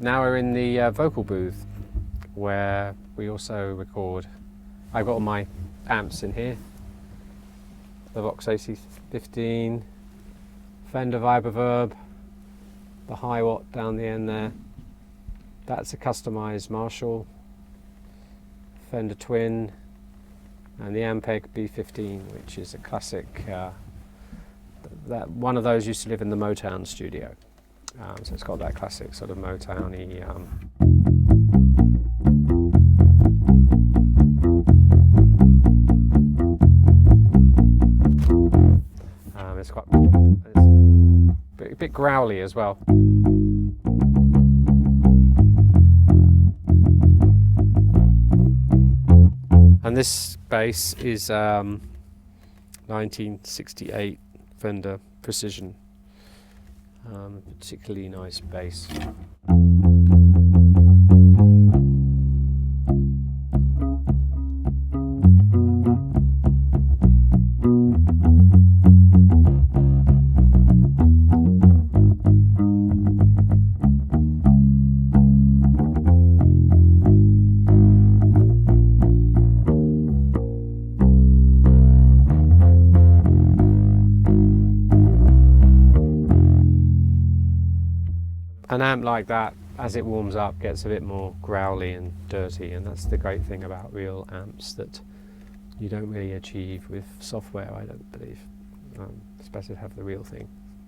Now we're in the vocal booth where we also record. I've got all my amps in here. The Vox AC15, Fender Vibroverb, the high watt down the end there. That's a customized Marshall, Fender Twin, and the Ampeg B15, which is a classic. That one of those used to live in the Motown studio, so it's got that classic sort of Motown-y. It's quite a bit growly as well. And this bass is 1968 Fender Precision, particularly nice bass. An amp like that, as it warms up, gets a bit more growly and dirty, and that's the great thing about real amps that you don't really achieve with software, I don't believe. It's better to have the real thing.